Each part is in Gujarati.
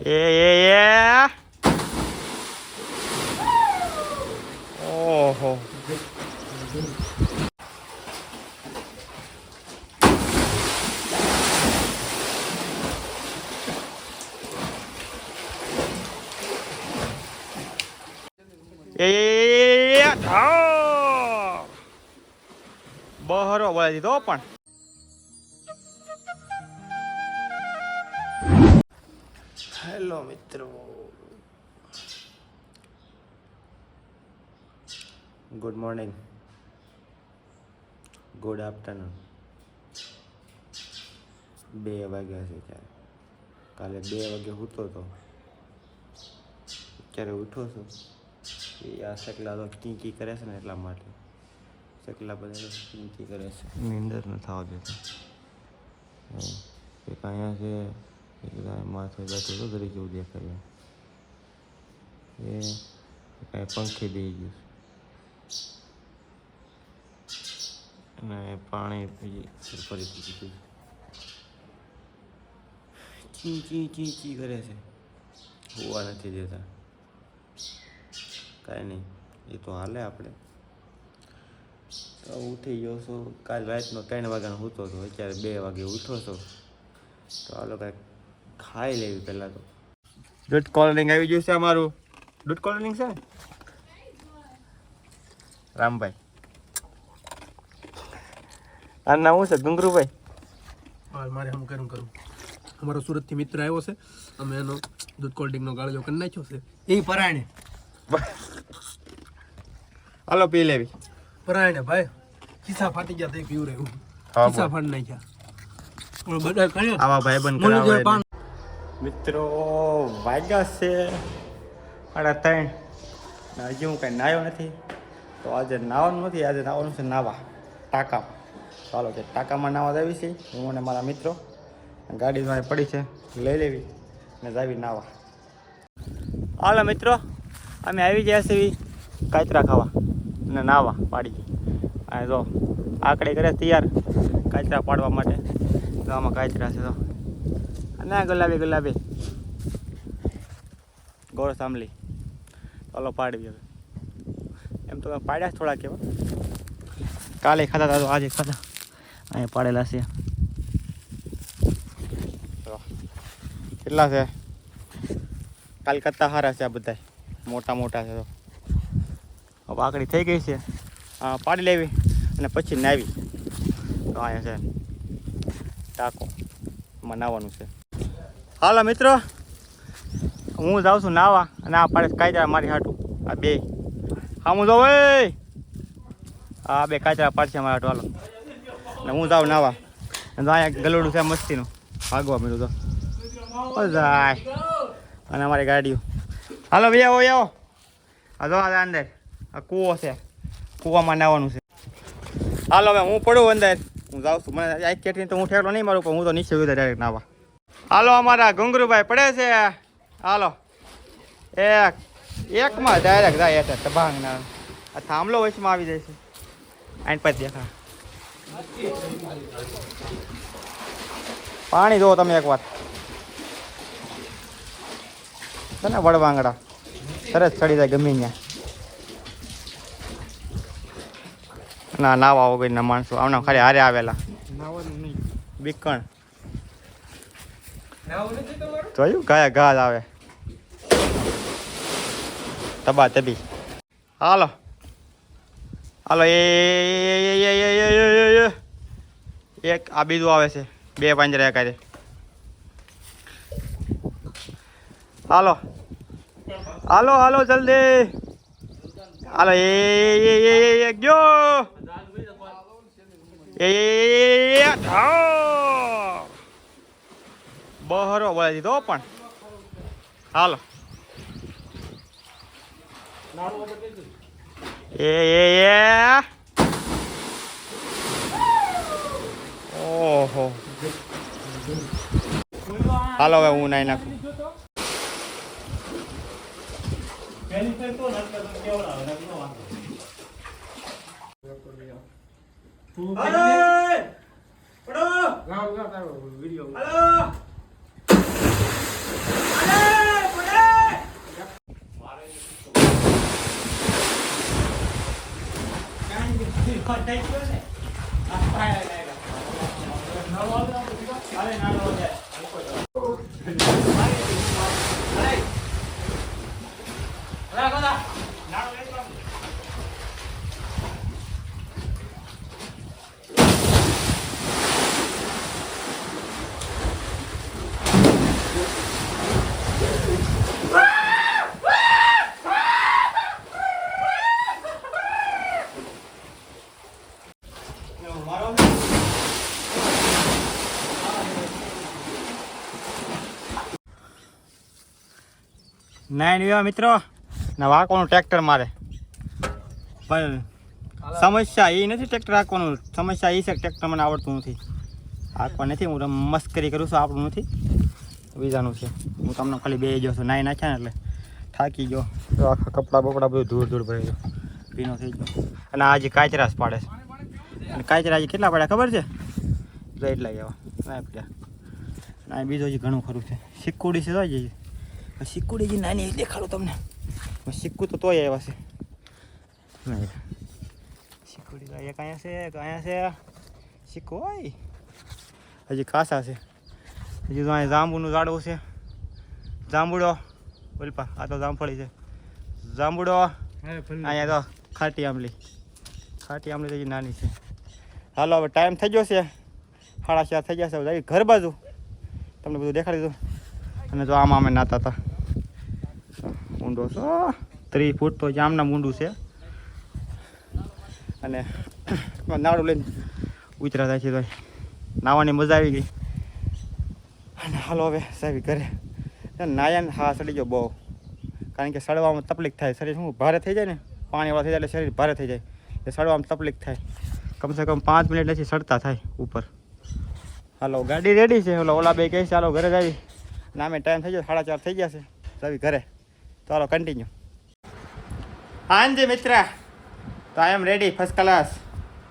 એ ઓહો બહરો બોલાવી દીધો પણ હેલો મિત્રો, ગુડ મોર્નિંગ, ગુડ આફ્ટરનૂન. 2 વાગ્યા છે ત્યારે. કાલે 2 વાગે સૂતો હતો, અત્યારે ઉઠો છું. એ આ શકલા તો કીકી કરે છે ને એટલા માટે. શકલા બધા કીકી કરે છે, નીંદર ન થવા દેતા. એક અહીંયા છે, એક માથે બેઠું તો દરી જેવું દેખાય. એ કાંઈ પંખી દઈ ગયું અને પાણી ફરી દીધું. ચી ચી ચી ચી કરે છે, હોવા નથી દેતા. કાંઈ નહીં, એ તો હાલે. આપણે ઉઠી ગયો છું. કાલ રાતનો 3 વાગ્યાનો સૂતો હતો, અત્યારે 2 વાગે ઉઠો છો. તો હાલો કાંઈક ખાઈ લેવી પહેલાં તો. દૂધ કોલ્ડ્રિંક આવી ગયું છે અમારું. દૂધ કોલ્ડ્રિંક છે ને રામભાઈ? આ નામ શું છે? ગુંગરુભાઈ. હા, મારે આમ કરું અમારો સુરતથી મિત્ર આવ્યો છે, અમે એનો દૂધ કોલ્ડ્રિંકનો ગાળો કરી નાખ્યો છે. એ પરાયણે હાલો પી લેવી. પરાયણે ભાઈ ખિસ્સા ફાટી ગયા તે પીવું રહ્યું. ખિસ્સા ફાટી નાખ્યા બધા કર્યો. આવા ભાઈ બંધ કરાવે. મિત્રો વાગ્યા છે 3:30. હજી હું કાંઈ નાહ્યો નથી. તો આજે નાહવાનું નથી, આજે નાહવાનું છે નાવા ટાંકામાં. ચાલો કે ટાંકામાં નાવા જાવી છે હું અને મારા મિત્રો. ગાડી મારી પડી છે, લઈ લેવી અને જાવી નાવા. હાલો મિત્રો, અમે આવી ગયા છીએ કાચરા ખાવા અને નાવા પાડી. અને જો આકડે કરે તૈયાર કાચરા પાડવા માટે. તો આમાં કાચરા છે તો. અને આ ગુલાબી ગોળ સાંભળી. ચાલો પાડવી હવે. એમ તો પાડ્યા થોડા કેવા. કાલે ખાતા હતા તો આજે ખાતા. અહીંયા પાડેલા છે. કેટલા છે? કાલ કરતા સારા છે આ બધા, મોટા મોટા છે. તો હવે આકડી થઈ ગઈ છે. પાડી લેવી અને પછી નાવી. તો અહીંયા છે ટાંકો, એમાં નાવાનું છે. હાલો મિત્રો, હું જાઉં છું નાવા અને આ પાડે કાચરા મારી હાટું. આ 2 હા હું જાઉં. આ 2 કાચરા પાડશે મારા હાટું. હાલો અને હું જાઉં નાવા. અને અહીંયા ગલોડું છે મસ્તીનું, ભાગવા મળ્યું તો જાય. અને અમારી ગાડીઓ. હાલો ભાઈ આવો આવો. આ જો આ અંદર આ કૂવો છે, કૂવામાં નાવાનું છે. હાલો હવે હું પડું અંદર, હું જાઉં છું. મને આ ચેટની તો હું ઠેકડો નહીં મારું, પણ હું તો નીચે ઉતર ડાયરેક્ટ નાવા. હાલો અમારા ગુંગરુભાઈ પડે છે. હાલો એકમાં ડાયરેક્ટ જાય એટલે તબાંગ ના. આ થાંભલો વચમાં આવી જાય છે. આઈન પર દેખા પાણી જોવો તમે એકવાર છે ને. વડવાંગડા સરસ ચડી જાય ગમે ત્યાં. ના નાવા વગરના માણસો આમના ખાલી હારે આવેલા. બીકણ જોયું ગાય ઘાસ આવે તબા તબી. હાલો હાલો એક આ બીજું આવે છે. 2 પાંજરા એકાદે. હાલો હાલો હાલો જલ્દી હાલો. ગયો બહરો બોલાવી દીધો પણ. હાલો ઓહો. હાલો હવે હું નાઈ નાખું. વિડીયો થઈ ગયો ને આ પાય અરે નાનો છે નાઈન વેવા મિત્રો ના વાંકવાનું ટ્રેક્ટર મારે પણ સમસ્યા એ નથી ટ્રેક્ટર હાંકવાનું સમસ્યા એ છે કે ટ્રેક્ટર મને આવડતું નથી હાંકવા નથી હું મસ્કરી કરું છું આપણું નથી બીજાનું છે હું તમને ખાલી બે ગયો છું નાઈ નાખ્યા ને એટલે થાકી ગયો તો આખા કપડાં બપડા બધું ધૂળ ધૂળ ભરી ગયો ભીનો થઈ ગયો અને આજે કાચરાસ પાડે છે અને કાચરા આજે કેટલા પડ્યા ખબર છે તો એટલા ગયા ના પડ્યા ના બીજું હજી ઘણું ખરું છે સિક્કુડી છે તો જઈએ સિક્કુડી જે નાની દેખાડું તમને સિક્કુ તો તોય આવ્યા છે સિક્કુડી એક અહીંયા છે એક અહીંયા છે સિક્કુ હોય હજી ખાસા છે હજી તો અહીંયા જાંબુનું ઝાડવું છે જાંબુડો બોલપા આ તો જામફળી છે જાંબુડો અહીંયા તો ખાટી આંબલી તો હજી નાની છે હાલો હવે ટાઈમ થઈ ગયો છે 4:30 થઈ ગયા છે ઘર બાજુ તમને બધું દેખાડી દઉં અને જો આમાં અમે નાતા હતા ઊંડો છો 3 ફૂટ તો જામના ઊંડું છે અને નાડું લઈને ઉતરા થાય છે તો નાવાની મજા આવી ગઈ અને હાલો હવે સાહેબ ઘરે નાયા હા સડી ગયો બહુ કારણ કે સડવામાં તકલીફ થાય શરીર શું ભારે થઈ જાય ને પાણીવાળા થઈ જાય એટલે શરીર ભારે થઈ જાય એટલે સડવામાં તકલીફ થાય કમસે કમ 5 મિનિટ નથી સડતા થાય ઉપર હાલો ગાડી રેડી છે ઓલા બે કહે ચાલો ઘરે જ આવી નામે ટાઈમ થઈ ગયો 4:30 થઈ ગયા છે ચાવી ઘરે ચાલો કન્ટિન્યુ હાજી મિત્ર તો આઈ એમ રેડી ફર્સ્ટ ક્લાસ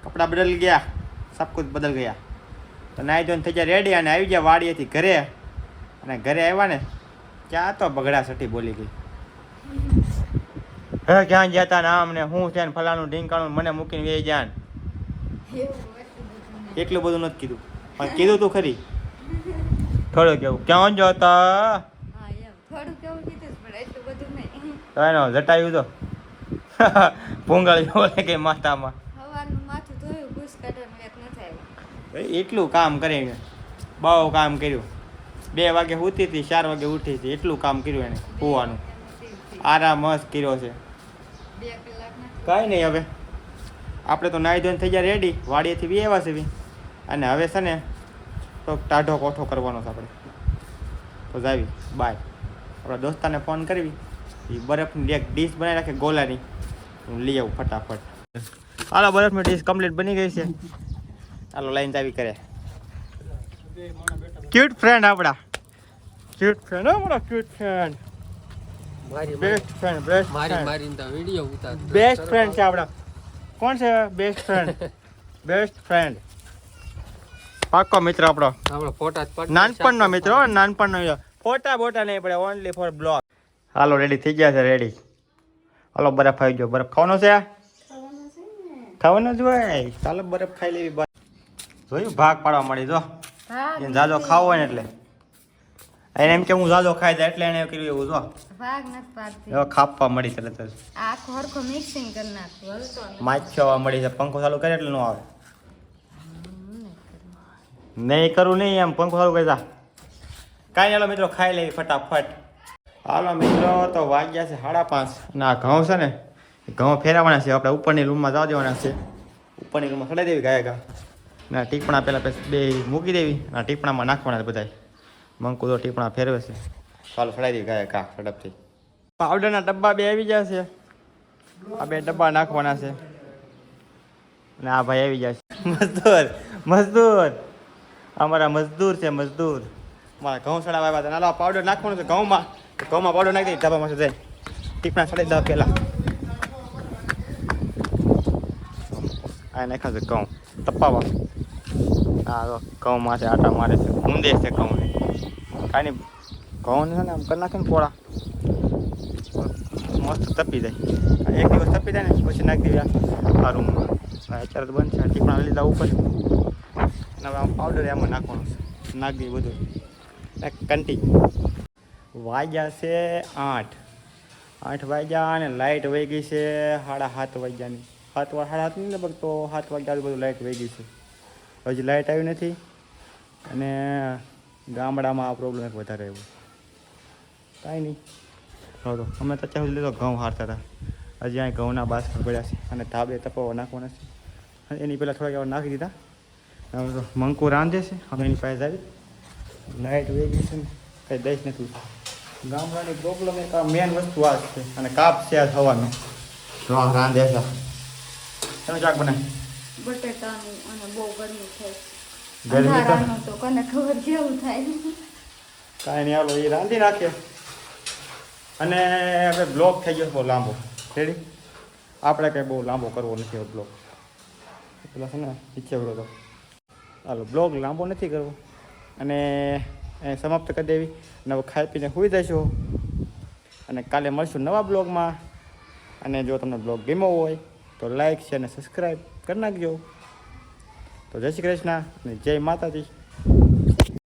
કપડાં બદલ ગયા સબ કુછ બદલ ગયા તો નાઈ ધોઈને થઈ ગયા રેડી અને આવી ગયા વાડીએથી ઘરે અને ઘરે આવ્યા ને ક્યાં તો બગડા સટી બોલી ગઈ હે ક્યાં ગયા તા નામ ને હું છે ને ફલાણું ઢીંકાણું મને મૂકીને વે જાન એટલું બધું નથી કીધું પણ કીધું તું ખરી થોડું કેવું ક્યાં જોતા એનો જટાયું તો ભૂંગળી બોલે કે માથામાં એટલું કામ કરે બહુ કામ કર્યું 2 વાગે સૂતી હતી 4 વાગે ઉઠી હતી એટલું કામ કર્યું એને હોવાનું આરામ મસ્ત કર્યો છે કાંઈ નહીં હવે આપણે તો નાહી ધોઈને થઈ ગયા રેડી વાડીએથી બી આવ્યા છે અને હવે છે ને તો ટાઢો કોઠો કરવાનો છે આપણે તો જાવી બાય આપણા દોસ્તાને ફોન કરવી એ બરફની એક ડીશ બનાવી રાખે ગોલાની હું લઈ આવું ફટાફટ હાલો બરફની ડીશ કમ્પ્લીટ બની ગઈ છે હાલો લાઈન જાવી કરે ક્યુટ ફ્રેન્ડ આપણા cute friend cute friend best friend best friend છે આપણા કોણ છે બેસ્ટ ફ્રેન્ડ પાક્કો મિત્ર આપણો નાનપણનો મિત્ર નાનપણનો ફોટા બોટા નહીં પડે only for blog hello ready થઈ ગયા છે રેડી હાલો બરફ આવી ગયો બરફ ખાવાનો છે ખાવાનો જ હોય ચાલો બરફ ખાઈ લેવી જોયું ભાગ પાડવા મળી જો એને જાજો ખાવો હોય ને એટલે એને એમ કે હું જાજો ખાઈ જાય એટલે એને કર્યું એવું જો ખાપવા મળી તરત જ માછવા મળી છે પંખો ચાલુ કરે એટલે ન આવે નહીં કરું નહીં એમ પંખો ચાલુ કરી જા કાંઈ હાલો મિત્રો ખાઈ લેવી ફટાફટ હાલો મિત્રો તો વાગ્યા છે 5:30 અને આ ઘઉં છે ને ઘઉં ફેરવવાના છે આપણે ઉપરની રૂમમાં જવા દેવાના છે ઉપરની રૂમમાં ચડાવી દેવી ગાય ગા ના ટીપણા પહેલાં બે મૂકી દેવી અને ટીપણામાં નાખવાના બધા મંકુ તો ટીપણા ફેરવે છે ચાલો ચડાવી દેવી ગાય કા ઝડપથી પાવડરના ડબ્બા બે આવી ગયા છે આ 2 ડબ્બા નાખવાના છે અને આ ભાઈ આવી ગયા છે મજદૂર અમારા મજદૂર છે મજદૂર મારા ઘઉં સડાવવા આવ્યા હતા નાલો પાવડર નાખવાનું છે ઘઉંમાં પાવડર નાખી દઈ ધાબામાં જાય ટીપણા સડાઈ દવા પહેલાં આ નાખ્યા છે ઘઉં તપાવા હા તો ઘઉંમાં છે આટા મારે છે ઊંધે છે ઘઉંને કાંઈ નહીં ઘઉં છે ને આમ કરી નાખે ને પોળા મસ્ત તપી જાય એક દિવસ તપી જાય ને પછી નાખી દેવા આ રૂમમાં અત્યારે તો બંધ છે. ટીપણા લીધા ઉપર અને હવે આમ પાવડર એમાં નાખવાનું છે. નાખી દઈએ બધું કન્ટિન્યુ. વાગ્યા છે 8 વાગ્યા અને લાઇટ વહી ગઈ છે 7:30 વાગ્યાની. 7:30 નહીં લગભગ તો 7 વાગ્યા બધું લાઇટ વહી ગઈ છે. હજી લાઇટ આવી નથી અને ગામડામાં આ પ્રોબ્લેમ એક વધારે આવ્યો. કાંઈ નહીં તો અમે તો અત્યાર સુધી લીધો ઘઉં હારતા હતા. હજી અહીં ઘઉંના બાસણ પડ્યા છે અને ધાબે તપાવવા નાખવાના છે. અને એની પહેલાં થોડાક એવા નાખી દીધા. હવે તો મંકુ રાંધે છે. હવે એની પાસે આવી લાઇટ વહી ગઈ છે ને કંઈ દઈશ નથી. ગામડાની પ્રોબ્લેમ એક મેન વસ્તુ આ જ છે. અને કાપ છે આ થવાનું. તો આ રાંધે છે. તમે શાક બનાવી બટેટાનું અને બહુ ગરમી થાય. ગરમી તો અંધારાનું તો કોને ખબર કેવું થાય. કાંઈ નહીં હાલો એ રાંધી નાખીએ. અને હવે બ્લોક થઈ ગયો બહુ લાંબો. રેડી આપણે કંઈ બહુ લાંબો કરવો નથી હવે બ્લોક. પેલા છે ને ઈચ્છે બધો તો હાલો બ્લોગ લાંબો નથી કરવો અને એ સમાપ્ત કરી દેવી. અને હવે ખાઈ પીને સૂઈ જઈશું અને કાલે મળશું નવા બ્લોગમાં. અને જો તમને બ્લોગ ગમ્યો હોય તો લાઈક શેર અને સબસ્ક્રાઈબ કરી નાખજો. તો જય શ્રી કૃષ્ણ અને જય માતાજી.